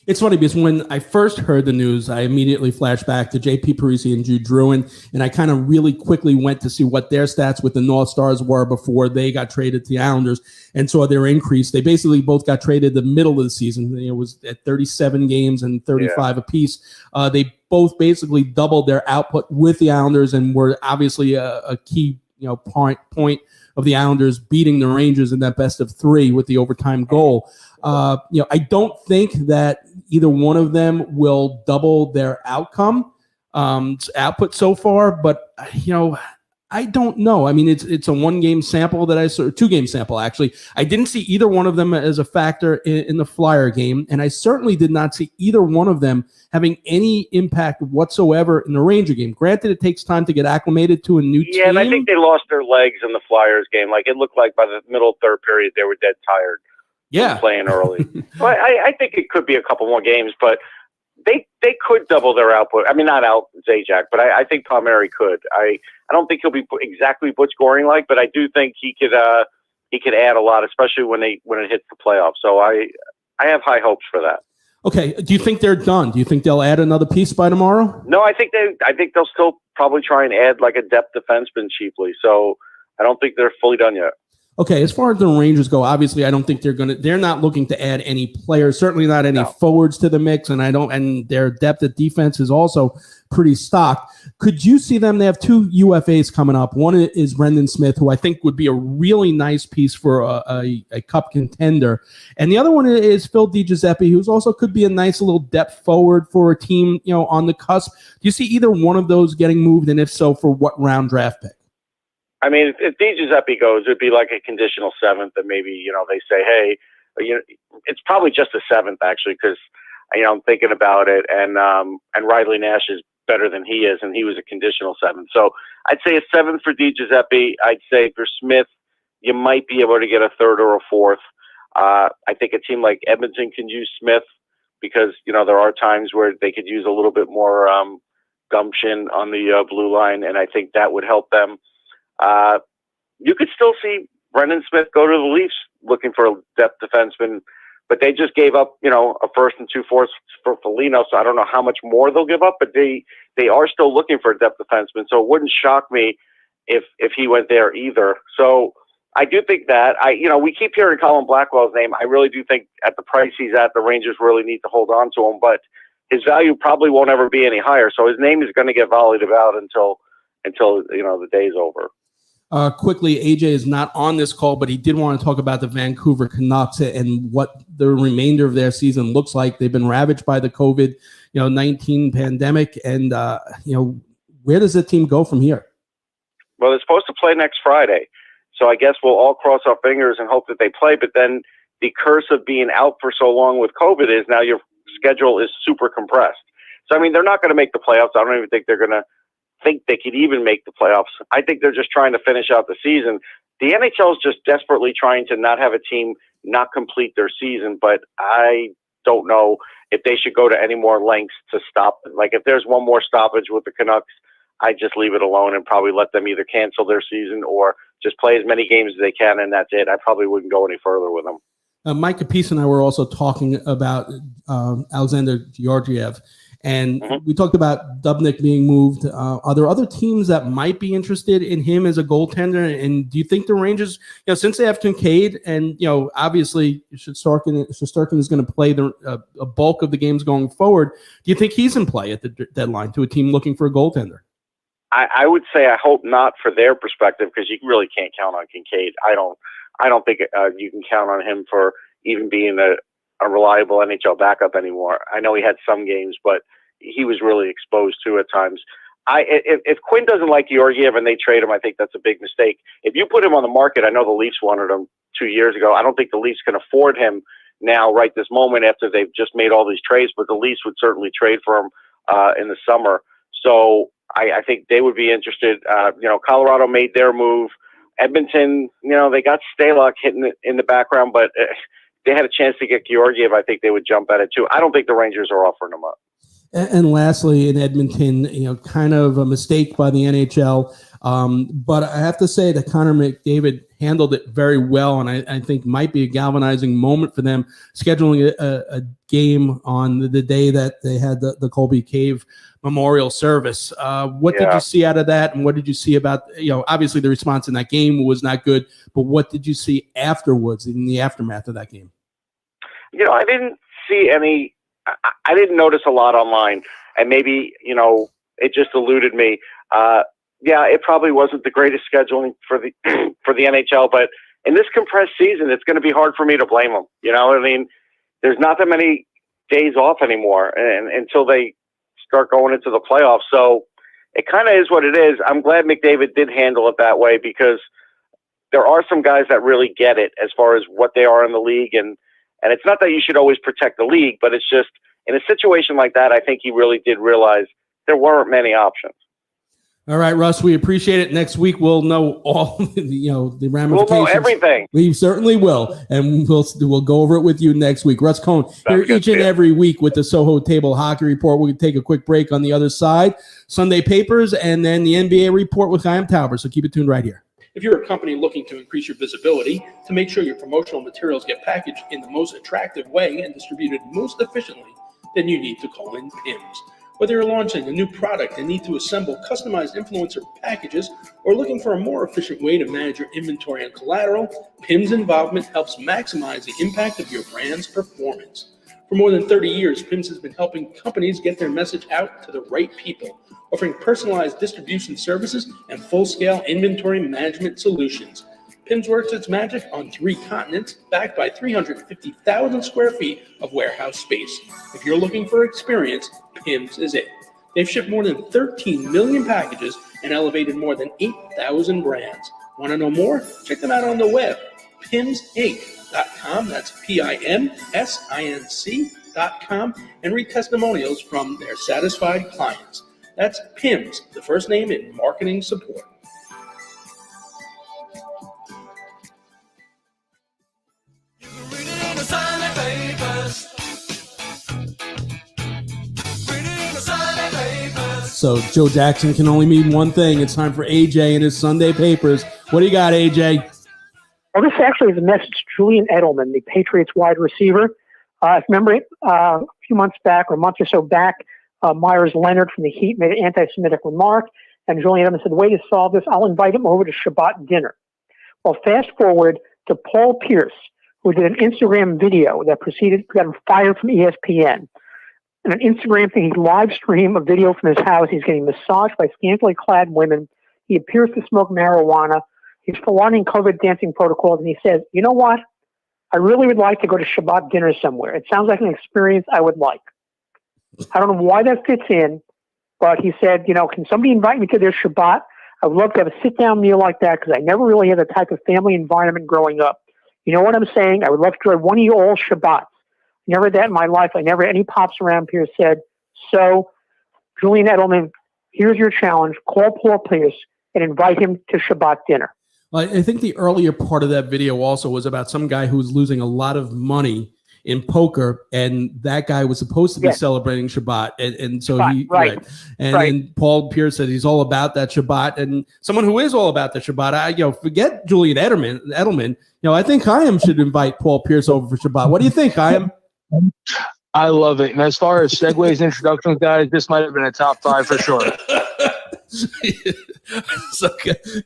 It's funny because when I first heard the news, I immediately flashed back to J.P. Parisi and Drew Druin, and I kind of really quickly went to see what their stats with the North Stars were before they got traded to the Islanders and saw their increase. They basically both got traded the middle of the season. It was at 37 games and 35 apiece. They both basically doubled their output with the Islanders and were obviously a key point of the Islanders beating the Rangers in that best of 3 with the overtime goal. I don't think that either one of them will double their output so far, but I don't know. I mean, it's a 1-game sample that I saw, 2-game sample actually. I didn't see either one of them as a factor in the Flyer game, and I certainly did not see either one of them having any impact whatsoever in the Ranger game. Granted, it takes time to get acclimated to a new team. Yeah, and I think they lost their legs in the Flyers game. Like, it looked like by the middle of third period they were dead tired. Playing early. So I think it could be a couple more games, but they could double their output. I mean, not out Zajac, but I think Palmieri could. I don't think he'll be exactly Butch Goring like, but I do think he could add a lot, especially when it hits the playoffs. So I have high hopes for that. Okay. Do you think they're done? Do you think they'll add another piece by tomorrow? No, I think they'll still probably try and add like a depth defenseman cheaply. So I don't think they're fully done yet. Okay, as far as the Rangers go, obviously I don't think they're not looking to add any players, certainly not any forwards to the mix, and their depth at defense is also pretty stocked. Could you see them? They have 2 UFAs coming up. One is Brendan Smith, who I think would be a really nice piece for a cup contender. And the other one is Phil DiGiuseppe, who's also could be a nice little depth forward for a team, on the cusp. Do you see either one of those getting moved? And if so, for what round draft pick? I mean, if DiGiuseppe goes, it'd be like a conditional 7th, and maybe, they say, hey, it's probably just a 7th actually, because, I'm thinking about it, and Riley Nash is better than he is, and he was a conditional 7th. So I'd say a 7th for DiGiuseppe. I'd say for Smith, you might be able to get a 3rd or a 4th. I think a team like Edmonton can use Smith because, there are times where they could use a little bit more gumption on the blue line, and I think that would help them. You could still see Brendan Smith go to the Leafs looking for a depth defenseman, but they just gave up, a 1st and 2 fourths for Foligno, so I don't know how much more they'll give up, but they are still looking for a depth defenseman, so it wouldn't shock me if he went there either. So I do think that we keep hearing Colin Blackwell's name. I really do think at the price he's at, the Rangers really need to hold on to him, but his value probably won't ever be any higher, so his name is going to get volleyed about until the day's over. Quickly, AJ is not on this call, but he did want to talk about the Vancouver Canucks and what the remainder of their season looks like. They've been ravaged by the COVID-19 pandemic, and where does the team go from here? Well, they're supposed to play next Friday, so I guess we'll all cross our fingers and hope that they play. But then the curse of being out for so long with COVID is now your schedule is super compressed. So I mean, they're not going to make the playoffs. I don't even think they're going to think they could even make the playoffs. I think they're just trying to finish out the season. The NHL is just desperately trying to not have a team not complete their season, but I don't know if they should go to any more lengths to stop it. Like if there's one more stoppage with the Canucks, I'd just leave it alone and probably let them either cancel their season or just play as many games as they can, and that's it. I probably wouldn't go any further with them. Mike Capisa and I were also talking about Alexander Georgiev. And we talked about Dubnyk being moved. Are there other teams that might be interested in him as a goaltender? And do you think the Rangers, since they have Kincaid and, obviously Shesterkin is going to play a bulk of the games going forward, do you think he's in play at the deadline to a team looking for a goaltender? I would say I hope not for their perspective, because you really can't count on Kincaid. I don't think you can count on him for even being a reliable NHL backup anymore. I know he had some games, but he was really exposed to at times. If Quinn doesn't like Georgiev and they trade him, I think that's a big mistake. If you put him on the market, I know the Leafs wanted him 2 years ago. I don't think the Leafs can afford him now, right this moment, after they've just made all these trades, but the Leafs would certainly trade for him in the summer. So I think they would be interested. Colorado made their move. Edmonton, they got Stalock hitting in the background, but they had a chance to get Georgiev, I think they would jump at it too. I don't think the Rangers are offering him up. And lastly, in Edmonton, kind of a mistake by the NHL. But I have to say that Connor McDavid handled it very well, and I think might be a galvanizing moment for them, scheduling a game on the day that they had the Colby Cave Memorial Service. What did you see out of that, and what did you see about, obviously the response in that game was not good, but what did you see afterwards in the aftermath of that game? I didn't see any. I didn't notice a lot online, and maybe, it just eluded me. It probably wasn't the greatest scheduling for the for the NHL, but in this compressed season, it's going to be hard for me to blame them. There's not that many days off anymore, and until they start going into the playoffs. So it kind of is what it is. I'm glad McDavid did handle it that way, because there are some guys that really get it as far as what they are in the league, and it's not that you should always protect the league, but it's just in a situation like that, I think he really did realize there weren't many options. All right, Russ, we appreciate it. Next week we'll know all the ramifications. We'll know everything. We certainly will, and we'll go over it with you next week. Russ Cohn here each and every week with the Soho Table Hockey Report. We'll take a quick break on the other side. Sunday Papers, and then the NBA Report with Chaim Tauber. So keep it tuned right here. If you're a company looking to increase your visibility, to make sure your promotional materials get packaged in the most attractive way and distributed most efficiently, then you need to call in PIMS. Whether you're launching a new product and need to assemble customized influencer packages, or looking for a more efficient way to manage your inventory and collateral, PIMS involvement helps maximize the impact of your brand's performance. For more than 30 years, PIMS has been helping companies get their message out to the right people, offering personalized distribution services and full-scale inventory management solutions. PIMS works its magic on 3 continents, backed by 350,000 square feet of warehouse space. If you're looking for experience, PIMS is it. They've shipped more than 13 million packages and elevated more than 8,000 brands. Want to know more? Check them out on the web, PIMSinc.com. That's PIMSinc.com, and read testimonials from their satisfied clients. That's PIMS, the first name in marketing support. So Joe Jackson can only mean one thing. It's time for AJ and his Sunday Papers. What do you got, AJ? Well, this actually is a message to Julian Edelman, the Patriots wide receiver. If you remember, a few months back, or a month or so back, Myers Leonard from the Heat made an anti-Semitic remark, and Julian Edelman said, the way to solve this, I'll invite him over to Shabbat dinner. Well, fast forward to Paul Pierce, who did an Instagram video that got him fired from ESPN. And an Instagram thing, he live streamed a video from his house. He's getting massaged by scantily clad women. He appears to smoke marijuana. He's following COVID dancing protocols, and he says, you know what? I really would like to go to Shabbat dinner somewhere. It sounds like an experience I would like. I don't know why that fits in, but he said, can somebody invite me to their Shabbat? I would love to have a sit-down meal like that because I never really had the type of family environment growing up. You know what I'm saying? I would love to join one of you all Shabbats. Never had that in my life. I never had any pops around here said, so, Julian Edelman, here's your challenge. Call Paul Pierce and invite him to Shabbat dinner. I think the earlier part of that video also was about some guy who was losing a lot of money in poker, and that guy was supposed to be celebrating Shabbat, and so Shabbat, and Paul Pierce said he's all about that Shabbat, and someone who is all about the Shabbat. Forget Julian Edelman. I think Chaim should invite Paul Pierce over for Shabbat. What do you think, Chaim? I love it. And as far as segues and introductions, guys, this might have been a top 5 for sure. So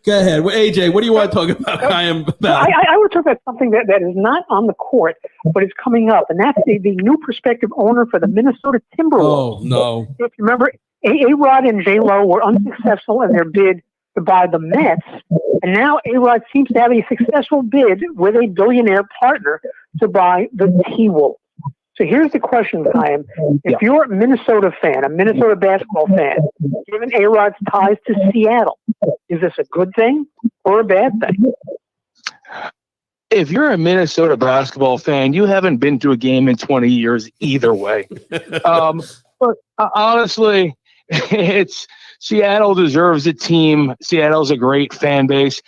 go ahead. AJ, what do you want to talk about Chaim about? I want to talk about something that is not on the court, but is coming up, and that's the new prospective owner for the Minnesota Timberwolves. Oh, no. If you remember, A-Rod and J-Lo were unsuccessful in their bid to buy the Mets, and now A-Rod seems to have a successful bid with a billionaire partner to buy the T-Wolves. So here's the question, Chaim. If you're a Minnesota fan, a Minnesota basketball fan, given A-Rod's ties to Seattle, is this a good thing or a bad thing? If you're a Minnesota basketball fan, you haven't been to a game in 20 years either way. But honestly, Seattle deserves a team. Seattle's a great fan base.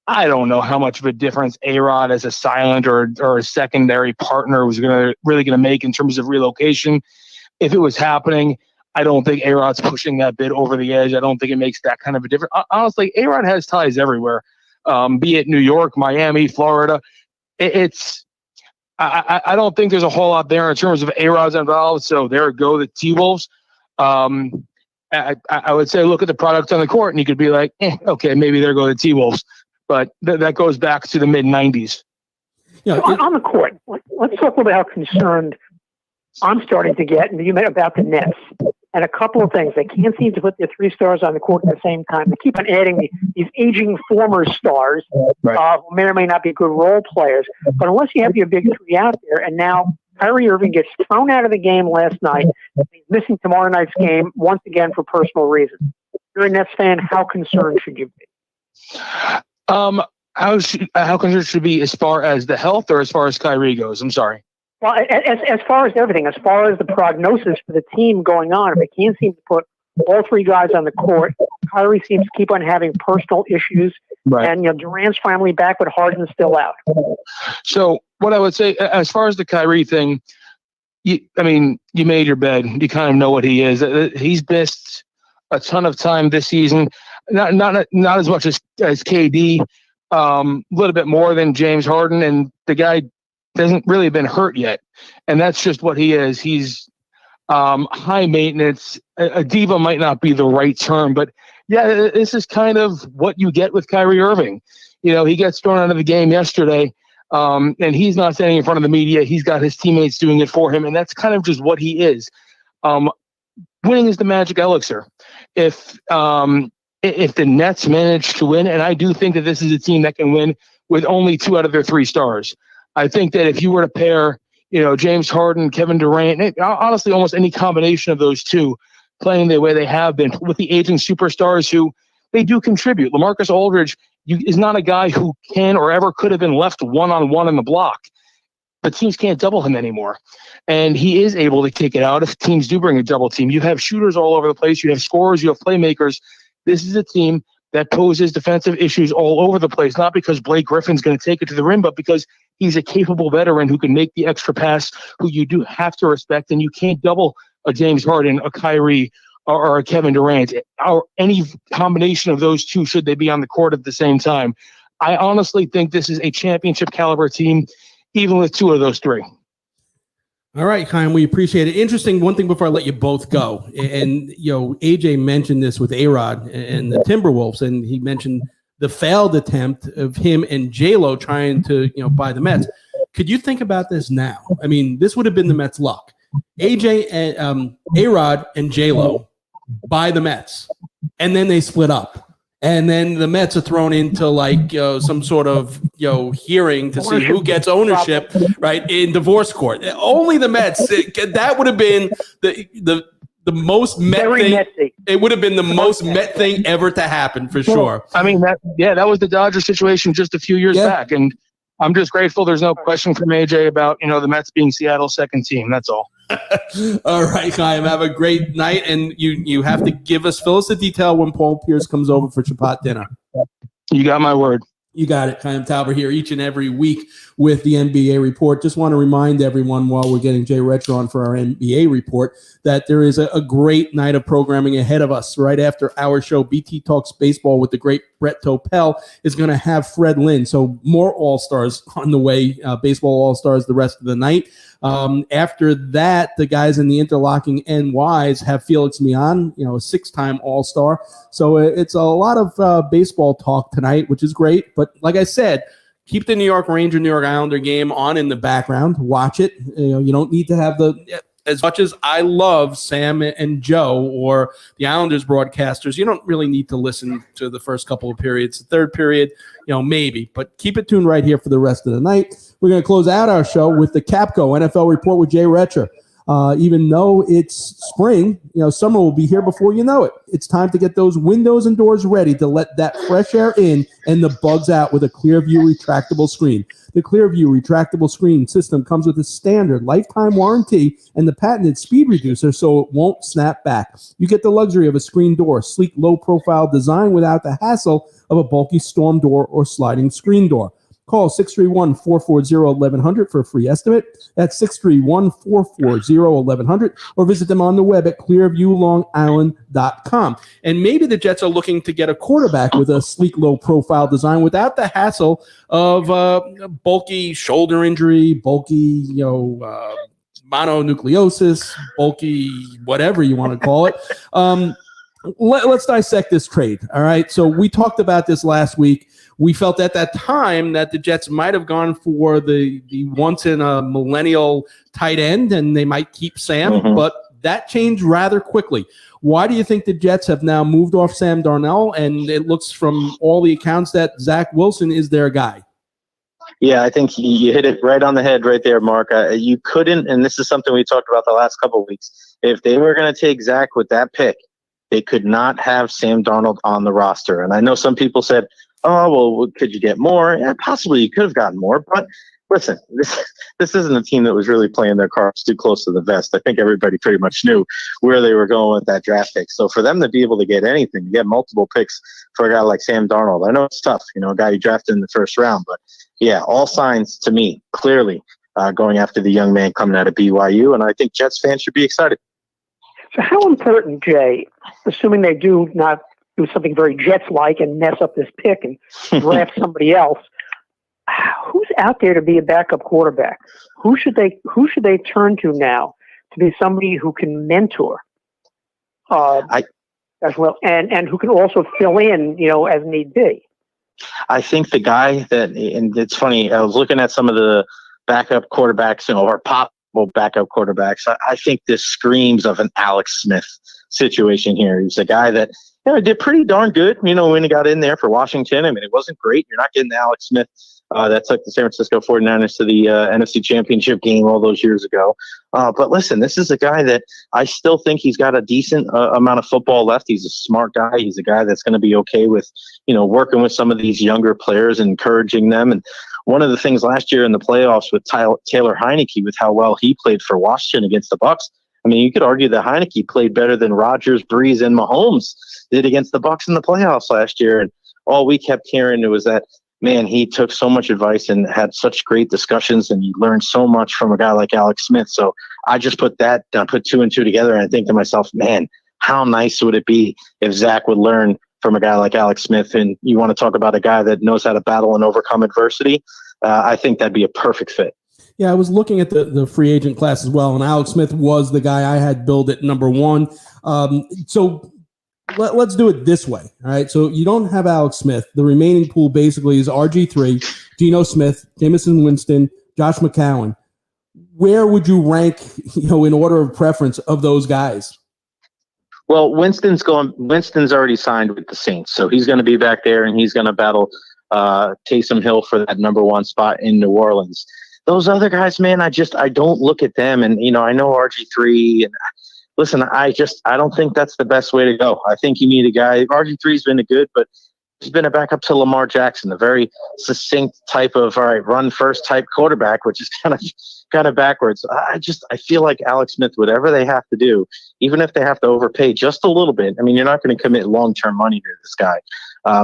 I don't know how much of a difference A-Rod as a silent or a secondary partner was really going to make in terms of relocation. If it was happening, I don't think A-Rod's pushing that bid over the edge. I don't think it makes that kind of a difference. Honestly, A-Rod has ties everywhere, be it New York, Miami, Florida. I don't think there's a whole lot there in terms of A-Rod's involved. So there go the T-Wolves. I would say look at the product on the court, and you could be like, okay, maybe there go the T-Wolves. But that goes back to the mid-'90s. On the court, let's talk about how concerned I'm starting to get, and you meant about the Nets. And a couple of things. They can't seem to put their 3 stars on the court at the same time. They keep on adding these aging former stars who may or may not be good role players. But unless you have your big 3 out there, and now Kyrie Irving gets thrown out of the game last night, he's missing tomorrow night's game once again for personal reasons. If you're a Nets fan, how concerned should you be? How concerned should be as far as the health or as far as Kyrie goes? I'm sorry. Well, as far as everything, as far as the prognosis for the team going on, if they can't seem to put all 3 guys on the court, Kyrie seems to keep on having personal issues, and Durant's finally back, but Harden's still out. So what I would say, as far as the Kyrie thing, you made your bed. You kind of know what he is. He's missed a ton of time this season. Not as much as KD, a little bit more than James Harden, and the guy hasn't really been hurt yet, and that's just what he is. He's high maintenance. A diva might not be the right term, but yeah, this is kind of what you get with Kyrie Irving. He gets thrown out of the game yesterday, and he's not standing in front of the media. He's got his teammates doing it for him, and that's kind of just what he is. Winning is the magic elixir. If the Nets manage to win, and I do think that this is a team that can win with only 2 out of their 3 stars. I think that if you were to pair, James Harden, Kevin Durant, honestly, almost any combination of those 2 playing the way they have been with the aging superstars who they do contribute. LaMarcus Aldridge is not a guy who can or ever could have been left one-on-one in the block. But teams can't double him anymore. And he is able to kick it out if teams do bring a double team. You have shooters all over the place. You have scorers. You have playmakers. This is a team that poses defensive issues all over the place, not because Blake Griffin's going to take it to the rim, but because he's a capable veteran who can make the extra pass, who you do have to respect, and you can't double a James Harden, a Kyrie, or a Kevin Durant, or any combination of those 2 should they be on the court at the same time. I honestly think this is a championship caliber team, even with 2 of those 3. All right, Chaim, we appreciate it. Interesting, one thing before I let you both go, and AJ mentioned this with A-Rod and the Timberwolves, and he mentioned the failed attempt of him and J-Lo trying to buy the Mets. Could you think about this now? I mean, this would have been the Mets' luck. AJ and A-Rod and J-Lo buy the Mets, and then they split up. And then the Mets are thrown into like some sort of hearing to see who gets ownership, right, in divorce court. Only the Mets. That would have been the most Met Very thing. messy. It would have been the most Met thing ever to happen for sure. I mean, that was the Dodgers situation just a few years back, and I'm just grateful there's no question from AJ about the Mets being Seattle's second team. That's all. All right, Chaim, have a great night, and you have to fill us the detail when Paul Pierce comes over for Shabbat dinner. You got my word. You got it. Chaim Tauber here each and every week with the NBA report. Just want to remind everyone while we're getting Jay Retro on for our NBA report that there is a great night of programming ahead of us. Right after our show, BT Talks Baseball with the great Brett Topel is going to have Fred Lynn. So more All-Stars on the way, baseball All-Stars the rest of the night. After that, the guys in the interlocking NYs have Felix Mian, a six-time All-Star. So it's a lot of baseball talk tonight, which is great. But like I said, keep the New York Ranger, New York Islander game on in the background. Watch it. You don't need to have as much as I love Sam and Joe or the Islanders broadcasters, you don't really need to listen to the first couple of periods. The third period, maybe. But keep it tuned right here for the rest of the night. We're going to close out our show with the Capco NFL report with Jay Retcher. Even though it's spring, summer will be here before you know it. It's time to get those windows and doors ready to let that fresh air in and the bugs out with a Clearview retractable screen. The Clearview retractable screen system comes with a standard lifetime warranty and the patented speed reducer so it won't snap back. You get the luxury of a screen door, sleek, low-profile design without the hassle of a bulky storm door or sliding screen door. Call 631-440-1100 for a free estimate. That's 631-440-1100, or visit them on the web at clearviewlongisland.com. And maybe the Jets are looking to get a quarterback with a sleek, low-profile design without the hassle of bulky shoulder injury, bulky, mononucleosis, bulky whatever you want to call it. Let's dissect this trade, all right? So we talked about this last week. We felt at that time that the Jets might have gone for the once-in-a-millennial tight end, and they might keep Sam, but that changed rather quickly. Why do you think the Jets have now moved off Sam Darnold, and it looks from all the accounts that Zach Wilson is their guy? Yeah, I think you hit it right on the head right there, Mark. You couldn't, and this is something we talked about the last couple of weeks, if they were going to take Zach with that pick, they could not have Sam Darnold on the roster. And I know some people said, oh, well, could you get more? Yeah, possibly you could have gotten more. But listen, this isn't a team that was really playing their cards too close to the vest. I think everybody pretty much knew where they were going with that draft pick. So for them to be able to get anything, to get multiple picks for a guy like Sam Darnold, I know it's tough, a guy you drafted in the first round. But, yeah, all signs to me, clearly, going after the young man coming out of BYU. And I think Jets fans should be excited. So how important, Jay, assuming they do not do something very Jets-like and mess up this pick and draft somebody else, who's out there to be a backup quarterback? Who should they turn to now to be somebody who can mentor as well and who can also fill in, as need be? I think the guy and it's funny, I was looking at some of the backup quarterbacks, or possible backup quarterbacks. I think this screams of an Alex Smith situation here. He's a guy that did pretty darn good, when he got in there for Washington. I mean, it wasn't great. You're not getting the Alex Smith that took the San Francisco 49ers to the NFC Championship game all those years ago. But listen, this is a guy that I still think he's got a decent amount of football left. He's a smart guy. He's a guy that's going to be okay with, working with some of these younger players and encouraging them. And one of the things last year in the playoffs with Taylor Heineke, with how well he played for Washington against the Bucs, I mean, you could argue that Heineke played better than Rodgers, Breeze, and Mahomes did against the Bucs in the playoffs last year. And all we kept hearing was that, man, he took so much advice and had such great discussions, and he learned so much from a guy like Alex Smith. So I just put two and two together, and I think to myself, man, how nice would it be if Zach would learn from a guy like Alex Smith? And you want to talk about a guy that knows how to battle and overcome adversity. I think that'd be a perfect fit. Yeah, I was looking at the free agent class as well, and Alex Smith was the guy I had billed at number one. So let's do it this way, all right? So you don't have Alex Smith. The remaining pool basically is RG3, Geno Smith, Jameson Winston, Josh McCown. Where would you rank, in order of preference of those guys? Well, Winston's already signed with the Saints, so he's going to be back there, and he's going to battle Taysom Hill for that number one spot in New Orleans. Those other guys, man, I don't look at them, and I know RG3, and listen, I don't think that's the best way to go. I think you need a guy. RG3's been good, but he's been a backup to Lamar Jackson, a very succinct type of run first type quarterback, which is kind of backwards. I feel like Alex Smith, whatever they have to do, even if they have to overpay just a little bit. I mean, you're not going to commit long-term money to this guy,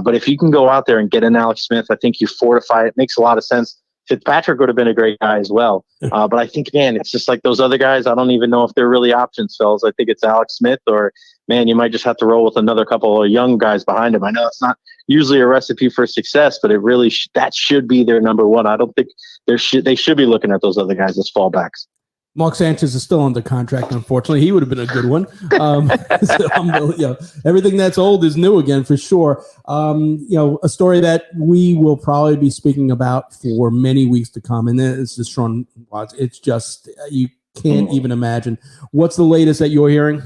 but if you can go out there and get an Alex Smith, I think you fortify it. It makes a lot of sense. Fitzpatrick would have been a great guy as well, but I think, man, it's just like those other guys. I don't even know if they're really options, fellas. I think it's Alex Smith, or man, you might just have to roll with another couple of young guys behind him. I know it's not usually a recipe for success, but it really that should be their number one. I don't think they should be looking at those other guys as fallbacks. Mark Sanchez is still under contract, unfortunately. He would have been a good one. Everything that's old is new again, for sure. A story that we will probably be speaking about for many weeks to come, and it's just Sean Watts. It's just, you can't even imagine. What's the latest that you're hearing?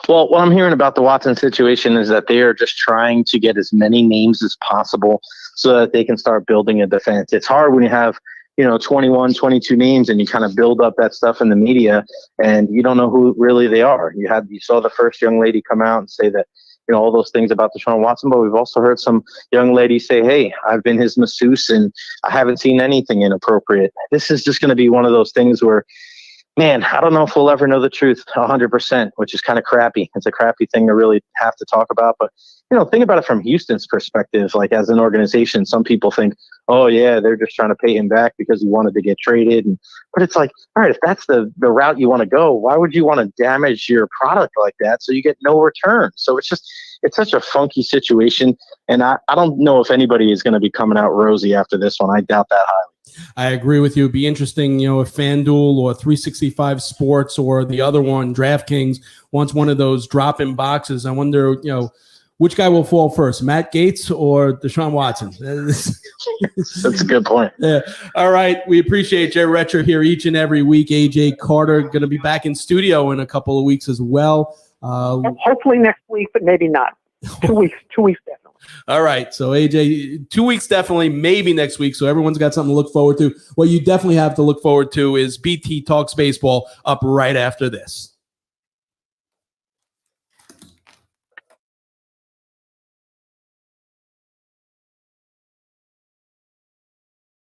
Well, what I'm hearing about the Watson situation is that they are just trying to get as many names as possible so that they can start building a defense. It's hard when you have 21, 22 names, and you kind of build up that stuff in the media, and you don't know who really they are. You saw the first young lady come out and say that, all those things about Deshaun Watson, but we've also heard some young ladies say, hey, I've been his masseuse, and I haven't seen anything inappropriate. This is just going to be one of those things where, man, I don't know if we'll ever know the truth 100%, which is kind of crappy. It's a crappy thing to really have to talk about, but think about it from Houston's perspective. Like, as an organization, some people think, oh yeah, they're just trying to pay him back because he wanted to get traded. But it's like, all right, if that's the route you want to go, why would you want to damage your product like that so you get no return? So it's such a funky situation. And I don't know if anybody is going to be coming out rosy after this one. I doubt that highly. I agree with you. It'd be interesting, if FanDuel or 365 Sports or the other one, DraftKings, wants one of those drop-in boxes. I wonder, which guy will fall first, Matt Gaetz or Deshaun Watson? That's a good point. Yeah. All right. We appreciate Jay Retcher here each and every week. AJ Carter going to be back in studio in a couple of weeks as well. Hopefully next week, but maybe not. 2 weeks. 2 weeks definitely. All right. So, AJ, 2 weeks definitely, maybe next week. So everyone's got something to look forward to. What you definitely have to look forward to is BT Talks Baseball up right after this.